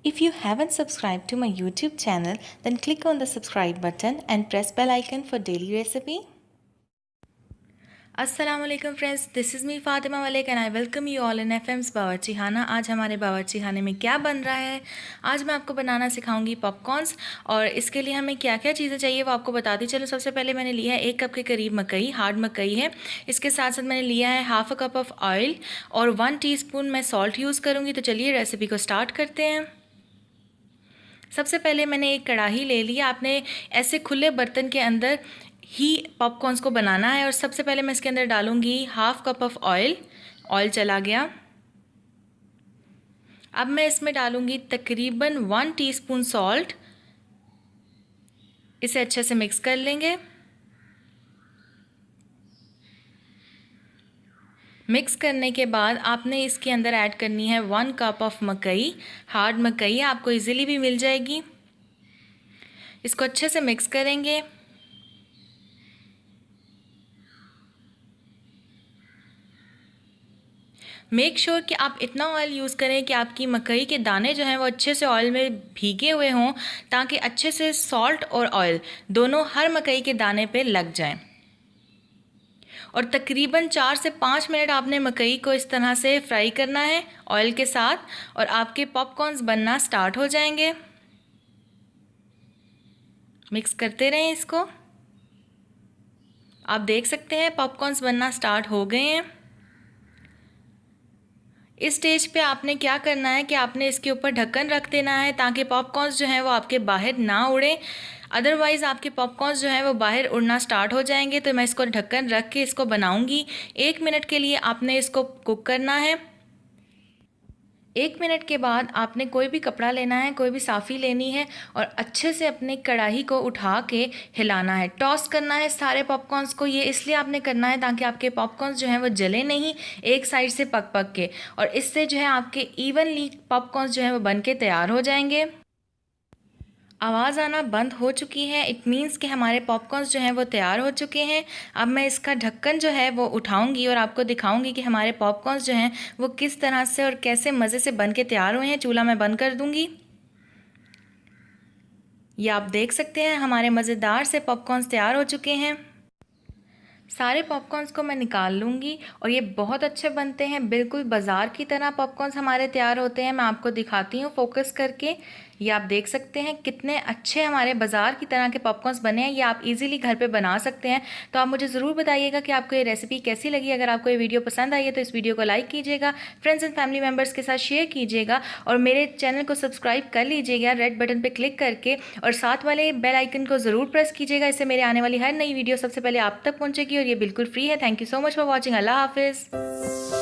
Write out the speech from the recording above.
If you haven't subscribed to my YouTube channel, then click on the subscribe button and press bell icon for daily recipe. अस्सलाम वालेकुम friends, this is me Fatima Malik and I welcome you all in FM's Bawarchi Khana. आज हमारे बावर्ची खाने में क्या बन रहा है, आज मैं आपको बनाना सिखाऊंगी पॉपकॉर्न्स। और इसके लिए हमें क्या क्या चीज़ें चाहिए वो आपको बताती चलो। सबसे पहले मैंने लिया है 1 कप के करीब मकई, हार्ड मकई है। इसके साथ साथ मैंने लिया है half a cup of oil और 1 टीस्पून मैं सॉल्ट यूज़ करूँगी। तो चलिए रेसिपी को स्टार्ट करते हैं। सबसे पहले मैंने एक कढ़ाई ले ली। आपने ऐसे खुले बर्तन के अंदर ही पॉपकॉर्न्स को बनाना है। और सबसे पहले मैं इसके अंदर डालूंगी half cup of oil. Oil चला गया। अब मैं इसमें डालूंगी तकरीबन 1 टीस्पून सॉल्ट। इसे अच्छे से मिक्स कर लेंगे। मिक्स करने के बाद आपने इसके अंदर ऐड करनी है 1 कप ऑफ मकई। हार्ड मकई आपको इजीली भी मिल जाएगी। इसको अच्छे से मिक्स करेंगे। मेक श्योर कि आप इतना ऑयल यूज़ करें कि आपकी मकई के दाने जो हैं वो अच्छे से ऑयल में भीगे हुए हों, ताकि अच्छे से सॉल्ट और ऑयल दोनों हर मकई के दाने पे लग जाएं। और तकरीबन 4 से 5 मिनट आपने मकई को इस तरह से फ्राई करना है ऑयल के साथ, और आपके पॉपकॉर्न्स बनना स्टार्ट हो जाएंगे। मिक्स करते रहें इसको। आप देख सकते हैं पॉपकॉर्न्स बनना स्टार्ट हो गए हैं। इस स्टेज पे आपने क्या करना है कि आपने इसके ऊपर ढक्कन रख देना है, ताकि पॉपकॉर्न्स जो हैं वो आपके बाहर ना उड़े। अदरवाइज़ आपके पॉपकॉर्न्स जो हैं वो बाहर उड़ना स्टार्ट हो जाएंगे। तो मैं इसको ढक्कन रख के इसको बनाऊंगी। 1 मिनट के लिए आपने इसको कुक करना है। 1 मिनट के बाद आपने कोई भी कपड़ा लेना है, कोई भी साफ़ी लेनी है, और अच्छे से अपनी कढ़ाई को उठा के हिलाना है, टॉस करना है सारे पॉपकॉर्न्स को। ये इसलिए आपने करना है ताकि आपके पॉपकॉर्न्स जो हैं वो जले नहीं एक साइड से पक पक के, और इससे जो है आपके इवनली पॉपकॉर्न्स जो हैं वो बन के तैयार हो जाएंगे। आवाज़ आना बंद हो चुकी है, इट मीन्स कि हमारे पॉपकॉर्न्स जो हैं वो तैयार हो चुके हैं। अब मैं इसका ढक्कन जो है वो उठाऊंगी और आपको दिखाऊंगी कि हमारे पॉपकॉर्न्स जो हैं वो किस तरह से और कैसे मज़े से बन के तैयार हुए हैं। चूल्हा मैं बंद कर दूंगी। ये आप देख सकते हैं हमारे मज़ेदार से पॉपकॉर्न्स तैयार हो चुके हैं। सारे पॉपकॉर्न्स को मैं निकाल लूँगी, और ये बहुत अच्छे बनते हैं, बिल्कुल बाज़ार की तरह पॉपकॉर्न्स हमारे तैयार होते हैं। मैं आपको दिखाती हूँ फोकस करके। ये आप देख सकते हैं कितने अच्छे हमारे बाज़ार की तरह के पॉपकॉर्न्स बने हैं। ये आप इजीली घर पे बना सकते हैं। तो आप मुझे ज़रूर बताइएगा कि आपको ये रेसिपी कैसी लगी। अगर आपको ये वीडियो पसंद आई है तो इस वीडियो को लाइक कीजिएगा, फ्रेंड्स एंड फैमिली मेम्बर्स के साथ शेयर कीजिएगा, और मेरे चैनल को सब्सक्राइब कर लीजिएगा रेड बटन पर क्लिक करके, और साथ वाले बेल आइकन को ज़रूर प्रेस कीजिएगा। इससे मेरे आने वाली हर नई वीडियो सबसे पहले आप तक पहुँचेगी, और ये बिल्कुल फ्री है। Thank you so much for watching. अल्लाह हाफिज़।